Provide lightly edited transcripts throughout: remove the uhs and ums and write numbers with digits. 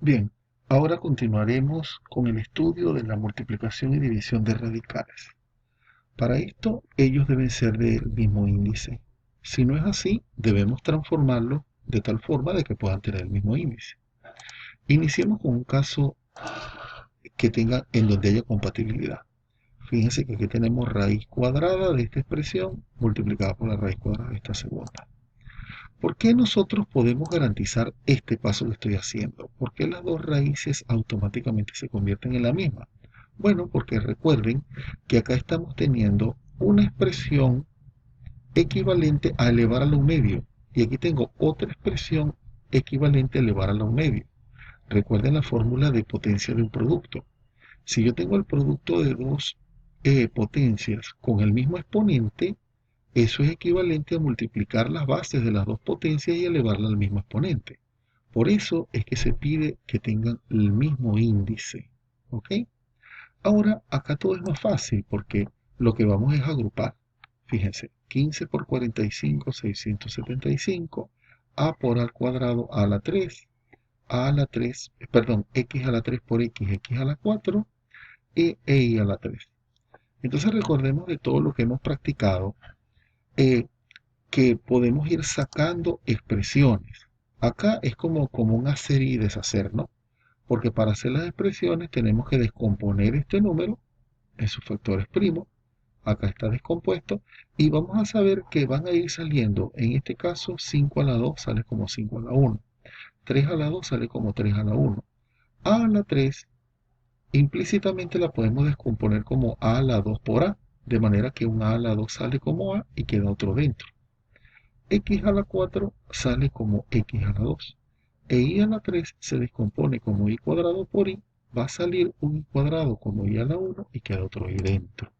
Bien, ahora continuaremos con el estudio de la multiplicación y división de radicales. Para esto, ellos deben ser del mismo índice. Si no es así, debemos transformarlos de tal forma de que puedan tener el mismo índice. Iniciemos con un caso que tenga en donde haya compatibilidad. Fíjense que aquí tenemos raíz cuadrada de esta expresión multiplicada por la raíz cuadrada de esta segunda. ¿Por qué nosotros podemos garantizar este paso que estoy haciendo? ¿Por qué las dos raíces automáticamente se convierten en la misma? Bueno, porque recuerden que acá estamos teniendo una expresión equivalente a elevar a la un medio. Y aquí tengo otra expresión equivalente a elevar a la un medio. Recuerden la fórmula de potencia de un producto. Si yo tengo el producto de dos potencias con el mismo exponente, eso es equivalente a multiplicar las bases de las dos potencias y elevarla al mismo exponente. Por eso es que se pide que tengan el mismo índice. ¿Ok? Ahora, acá todo es más fácil porque lo que vamos es agrupar. Fíjense, 15 por 45, 675. A por al cuadrado a la 3. A a la 3, perdón, x a la 3 por x a la 4. Y a la 3. Entonces recordemos de todo lo que hemos practicado, eh, que podemos ir sacando expresiones. Acá es como un hacer y deshacer, ¿no? Porque para hacer las expresiones tenemos que descomponer este número en sus factores primos. Acá está descompuesto y vamos a saber que van a ir saliendo, en este caso 5 a la 2 sale como 5 a la 1, 3 a la 2 sale como 3 a la 1, a la 3 implícitamente la podemos descomponer como a la 2 por a, de manera que un a la 2 sale como a y queda otro dentro. X a la 4 sale como x a la 2. E y a la 3 se descompone como y cuadrado por y, va a salir un y cuadrado como y a la 1 y queda otro y dentro.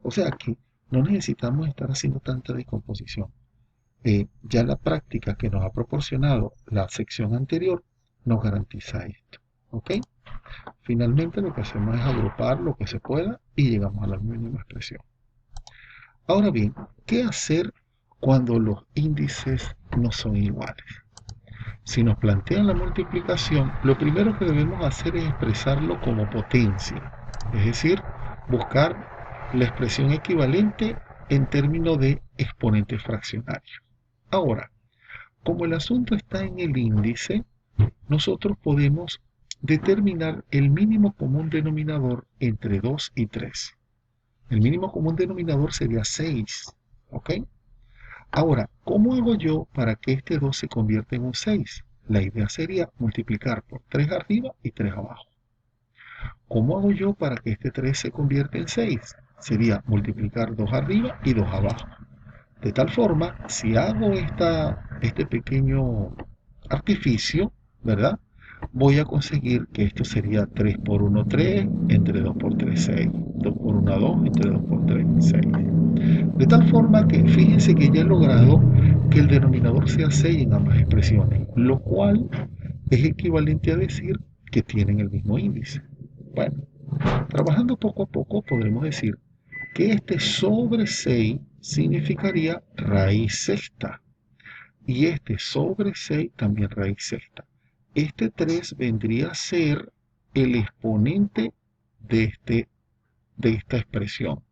O sea que no necesitamos estar haciendo tanta descomposición. Ya la práctica que nos ha proporcionado la sección anterior nos garantiza esto. ¿Ok? Finalmente lo que hacemos es agrupar lo que se pueda y llegamos a la mínima expresión. Ahora bien, ¿qué hacer cuando los índices no son iguales? Si nos plantean la multiplicación, lo primero que debemos hacer es expresarlo como potencia, es decir, buscar la expresión equivalente en términos de exponentes fraccionarios. Ahora, como el asunto está en el índice, nosotros podemos determinar el mínimo común denominador entre 2 y 3. El mínimo común denominador sería 6, ¿ok? Ahora, ¿cómo hago yo para que este 2 se convierta en un 6? La idea sería multiplicar por 3 arriba y 3 abajo. ¿Cómo hago yo para que este 3 se convierta en 6? Sería multiplicar 2 arriba y 2 abajo. De tal forma, si hago este pequeño artificio, ¿verdad? Voy a conseguir que esto sería 3 por 1, 3, entre 2 por 3, 6. 2 por 1, 2, entre 2 por 3, 6. De tal forma que fíjense que ya he logrado que el denominador sea 6 en ambas expresiones, lo cual es equivalente a decir que tienen el mismo índice. Bueno, trabajando poco a poco podremos decir que este sobre 6 significaría raíz sexta y este sobre 6 también raíz sexta. Este 3 vendría a ser el exponente de esta expresión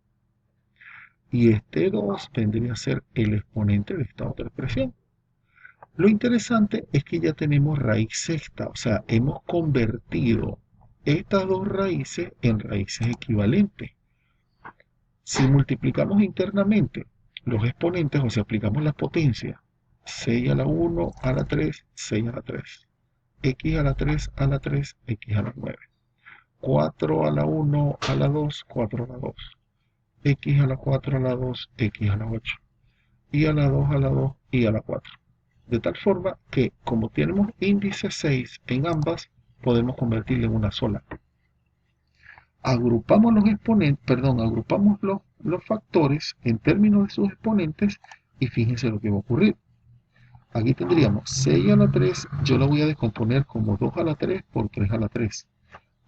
y este 2 vendría a ser el exponente de esta otra expresión. Lo interesante es que ya tenemos raíz sexta, o sea, hemos convertido estas dos raíces en raíces equivalentes. Si multiplicamos internamente los exponentes, o si aplicamos las potencias, 6 a la 1 a la 3, 6 a la 3, x a la 3 a la 3, x a la 9, 4 a la 1 a la 2, 4 a la 2, x a la 4 a la 2, x a la 8, y a la 2 a la 2 y a la 4. De tal forma que, como tenemos índice 6 en ambas, podemos convertirla en una sola. Agrupamos los exponentes, perdón, agrupamos los factores en términos de sus exponentes y fíjense lo que va a ocurrir. Aquí tendríamos 6 a la 3, yo la voy a descomponer como 2 a la 3 por 3 a la 3.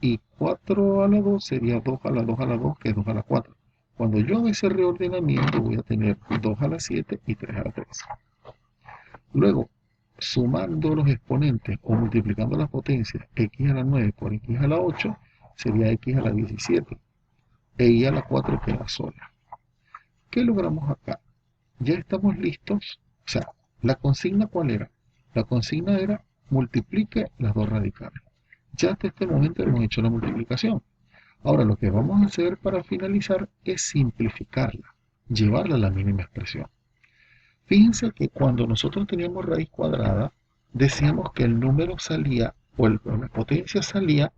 Y 4 a la 2 sería 2 a la 2 a la 2, que es 2 a la 4. Cuando yo haga ese reordenamiento voy a tener 2 a la 7 y 3 a la 3. Luego, sumando los exponentes o multiplicando las potencias x a la 9 por x a la 8 sería x a la 17 e y a la 4 queda sola. ¿Qué logramos acá? Ya estamos listos. O sea, la consigna ¿cuál era? La consigna era multiplique las dos radicales. Ya hasta este momento hemos hecho la multiplicación. Ahora lo que vamos a hacer para finalizar es simplificarla, llevarla a la mínima expresión. Fíjense que cuando nosotros teníamos raíz cuadrada, decíamos que el número salía, la potencia salía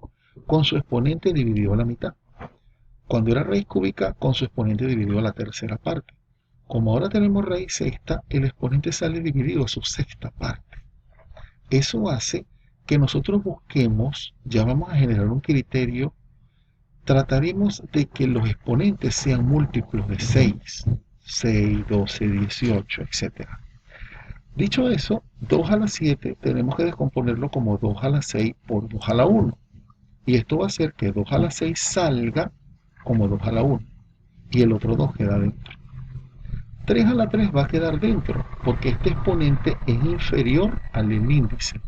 con su exponente dividido a la mitad. Cuando era raíz cúbica, con su exponente dividido a la tercera parte. Como ahora tenemos raíz sexta, el exponente sale dividido a su sexta parte. Eso hace que nosotros busquemos, ya vamos a generar un criterio, trataremos de que los exponentes sean múltiplos de 6, 12, 18, etc. Dicho eso, 2 a la 7 tenemos que descomponerlo como 2 a la 6 por 2 a la 1. Y esto va a hacer que 2 a la 6 salga como 2 a la 1. Y el otro 2 queda dentro. 3 a la 3 va a quedar dentro, porque este exponente es inferior al índice,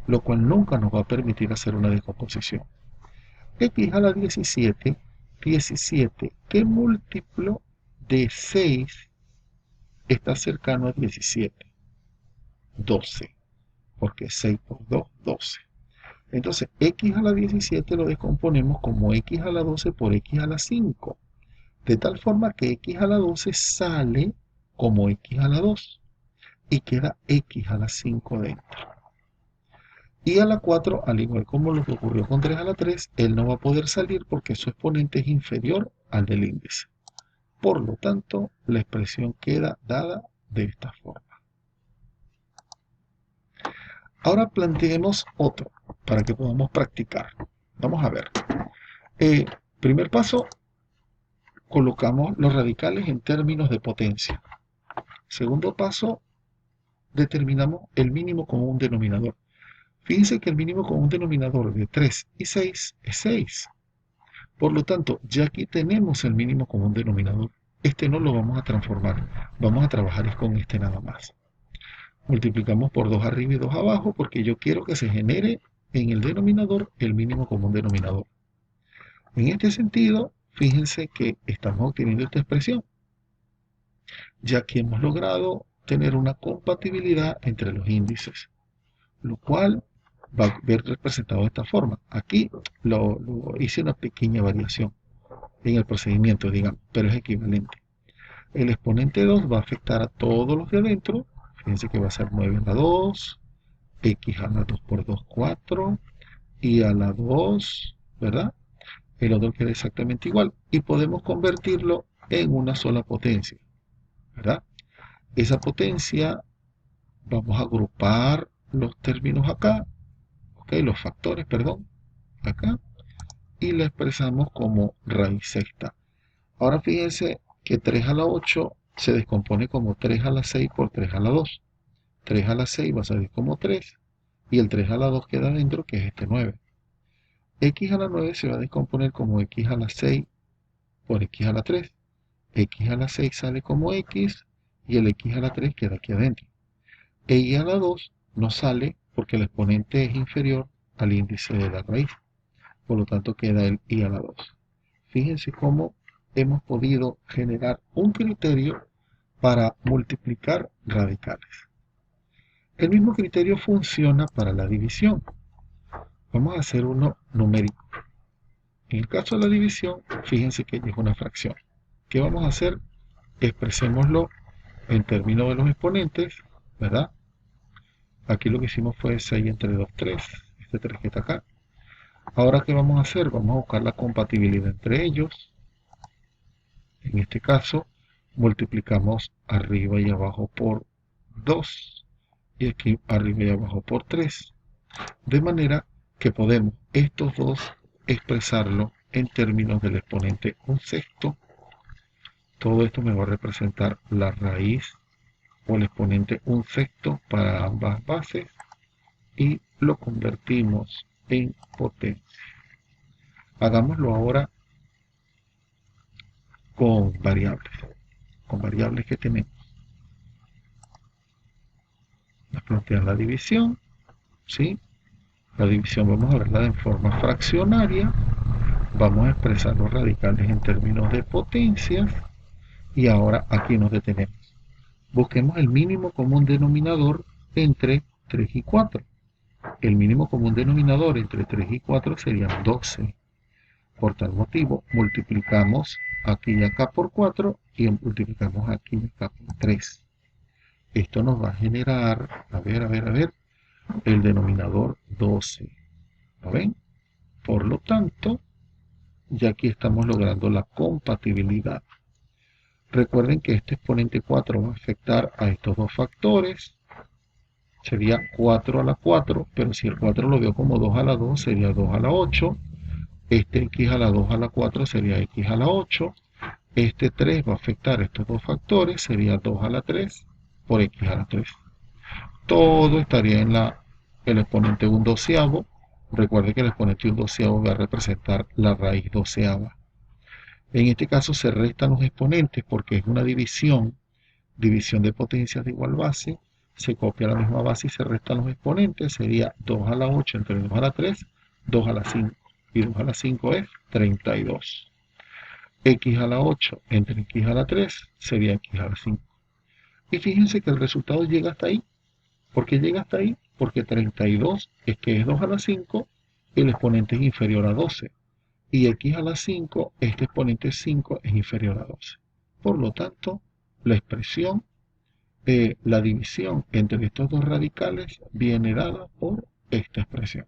lo cual nunca nos va a permitir hacer una descomposición. X a la 17, 17, ¿qué múltiplo de 6 está cercano a 17? 12, porque 6 por 2, 12. Entonces, x a la 17 lo descomponemos como x a la 12 por x a la 5, de tal forma que x a la 12 sale como x a la 2 y queda x a la 5 dentro. Y a la 4, al igual como lo que ocurrió con 3 a la 3, él no va a poder salir porque su exponente es inferior al del índice. Por lo tanto, la expresión queda dada de esta forma. Ahora planteemos otro para que podamos practicar. Vamos a ver. Primer paso, colocamos los radicales en términos de potencia. Segundo paso, determinamos el mínimo común denominador. Fíjense que el mínimo común denominador de 3 y 6 es 6. Por lo tanto, ya aquí tenemos el mínimo común denominador. Este no lo vamos a transformar. Vamos a trabajar con este nada más. Multiplicamos por 2 arriba y 2 abajo porque yo quiero que se genere en el denominador el mínimo común denominador. En este sentido, fíjense que estamos obteniendo esta expresión, ya que hemos logrado tener una compatibilidad entre los índices, lo cual va a ver representado de esta forma. Aquí lo hice una pequeña variación en el procedimiento, digamos, pero es equivalente. El exponente 2 va a afectar a todos los de adentro. Fíjense que va a ser 9 a la 2, x a la 2 por 2, 4, y a la 2, ¿verdad? El otro queda exactamente igual. Y podemos convertirlo en una sola potencia, ¿verdad? Esa potencia, vamos a agrupar los términos acá, ¿ok? Los factores, perdón, acá, y la expresamos como raíz sexta. Ahora fíjense que 3 a la 8 se descompone como 3 a la 6 por 3 a la 2. 3 a la 6 va a salir como 3, y el 3 a la 2 queda dentro, que es este 9. X a la 9 se va a descomponer como x a la 6 por x a la 3. X a la 6 sale como x, y el x a la 3 queda aquí adentro. E y a la 2 no sale porque el exponente es inferior al índice de la raíz. Por lo tanto queda el y a la 2. Fíjense cómo hemos podido generar un criterio para multiplicar radicales. El mismo criterio funciona para la división. Vamos a hacer uno numérico. En el caso de la división, fíjense que es una fracción. ¿Qué vamos a hacer? Expresémoslo en términos de los exponentes, ¿verdad? Aquí lo que hicimos fue 6 entre 2, 3. Este 3 que está acá. Ahora, ¿qué vamos a hacer? Vamos a buscar la compatibilidad entre ellos. En este caso, multiplicamos arriba y abajo por 2. Y aquí arriba y abajo por 3. De manera que podemos estos dos expresarlo en términos del exponente un sexto. Todo esto me va a representar la raíz o el exponente un sexto para ambas bases y lo convertimos en potencia. Hagámoslo ahora con variables que tenemos. nos plantean la división, ¿sí? La división vamos a verla en forma fraccionaria, vamos a expresar los radicales en términos de potencias y ahora aquí nos detenemos. Busquemos el mínimo común denominador entre 3 y 4. El mínimo común denominador entre 3 y 4 sería 12. Por tal motivo, multiplicamos aquí y acá por 4 y multiplicamos aquí y acá por 3. Esto nos va a generar, a ver, el denominador 12. ¿Lo ven? Por lo tanto, ya aquí estamos logrando la compatibilidad. Recuerden que este exponente 4 va a afectar a estos dos factores. Sería 4 a la 4, pero si el 4 lo veo como 2 a la 2, sería 2 a la 8. Este x a la 2 a la 4 sería x a la 8. Este 3 va a afectar a estos dos factores, sería 2 a la 3 por x a la 3. Todo estaría en el exponente 1 doceavo. Recuerde que el exponente 1 doceavo va a representar la raíz doceava. En este caso se restan los exponentes porque es una división de potencias de igual base. Se copia la misma base y se restan los exponentes. Sería 2 a la 8 entre 2 a la 3, 2 a la 5. Y 2 a la 5 es 32. X a la 8 entre x a la 3 sería x a la 5. Y fíjense que el resultado llega hasta ahí. ¿Por qué llega hasta ahí? Porque 32 es que es 2 a la 5, el exponente es inferior a 12. Y x a la 5, este exponente 5 es inferior a 12. Por lo tanto, la expresión, la división entre estos dos radicales viene dada por esta expresión.